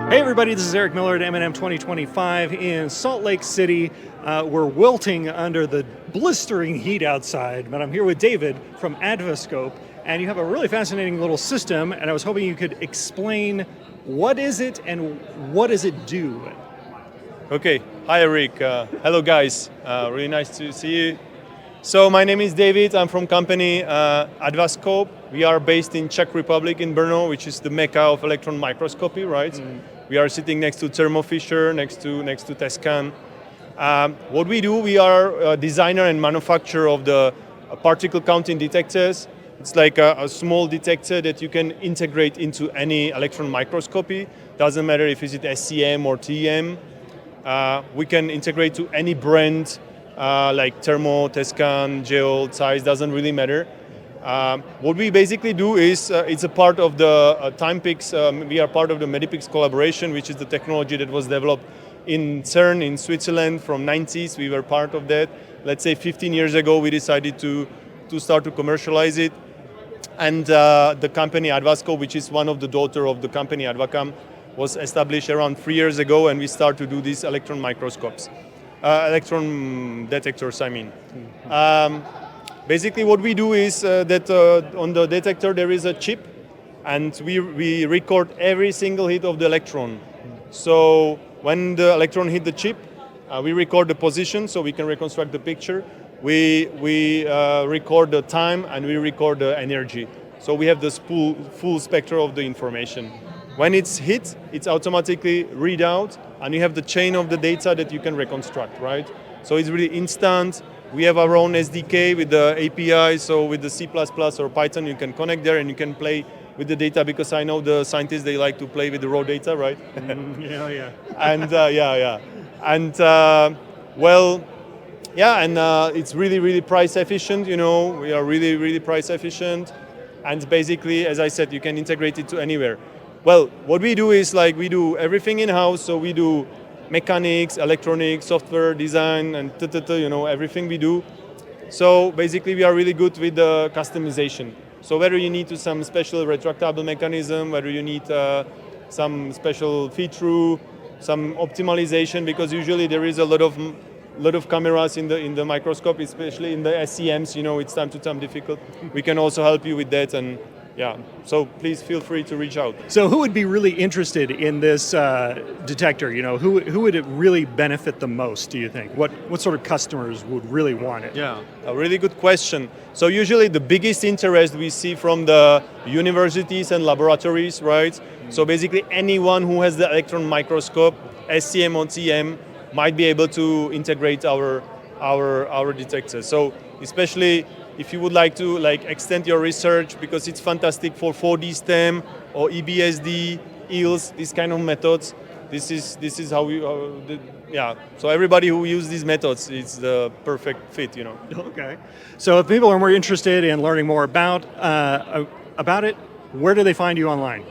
Hey everybody, this is Eric Miller at M&M 2025 in Salt Lake City. We're wilting under the blistering heat outside, but I'm here with David from ADVASCOPE, and you have a really fascinating little system, and I was hoping you could explain what is it and what does it do? Okay, hi Eric. Hello guys, really nice to see you. So my name is David, I'm from company ADVASCOPE. We are based in Czech Republic in Brno, which is the mecca of electron microscopy, right? We are sitting next to Thermo Fisher, next to Tescan. What we do, we are a designer and manufacturer of the particle counting detectors. It's like a small detector that you can integrate into any electron microscopy. Doesn't matter if it's SEM or TEM. We can integrate to any brand like Thermo, Tescan, Geo, Zeiss, doesn't really matter. What we basically do is, it's a part of the TimePix, we are part of the Medipix collaboration, which is the technology that was developed in CERN in Switzerland from 90s. We were part of that. Let's say 15 years ago, we decided to start to commercialize it. And the company ADVASCOPE, which is one of the daughter of the company ADVACAM, was established around 3 years ago, and we start to do these electron microscopes. Electron detectors, I mean. Basically what we do is that on the detector there is a chip, and we record every single hit of the electron. So when the electron hit the chip, we record the position so we can reconstruct the picture. We record the time and we record the energy. So we have this full spectrum of the information. When it's hit, it's automatically read out, and you have the chain of the data that you can reconstruct, right? So it's really instant. We have our own SDK with the API, so with the C++ or Python, you can connect there and you can play with the data, because I know the scientists, they like to play with the raw data, right? Yeah. And it's really price efficient, you know, we are really price efficient. And basically, as I said, you can integrate it to anywhere. Well, what we do is we do everything in-house, so we do mechanics, electronics, software, design, and everything we do. So basically we are really good with the customization. So whether you need some special retractable mechanism, whether you need some special feed-through, some optimization, because usually there is a lot of cameras in the microscope, especially in the SEMs, it's time to time difficult. We can also help you with that, and yeah, so please feel free to reach out. So who would be really interested in this detector? Who would it really benefit the most, do you think? What sort of customers would really want it? Yeah, a really good question. So usually the biggest interest we see from the universities and laboratories, right? So basically anyone who has the electron microscope, SEM or TM, might be able to integrate our detectors. So especially if you would like to extend your research, because it's fantastic for 4D STEM or EBSD, EELS, these kind of methods. This is how we So everybody who uses these methods, it's the perfect fit, Okay. So if people are more interested in learning more about it, where do they find you online?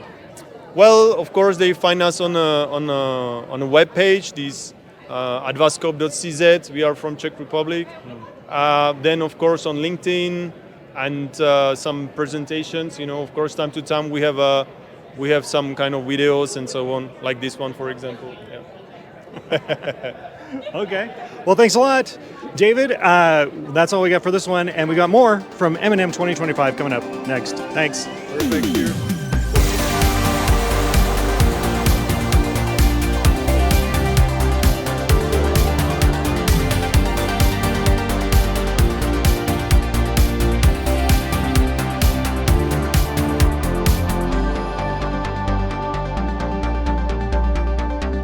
Well, of course they find us on a web page. This advascope.cz. We are from Czech Republic. Then, of course, on LinkedIn and some presentations. Of course, time to time we have some kind of videos and so on, like this one, for example. Yeah. Okay. Well, thanks a lot, David. That's all we got for this one, and we got more from M&M 2025 coming up next. Thanks. Perfect. Here.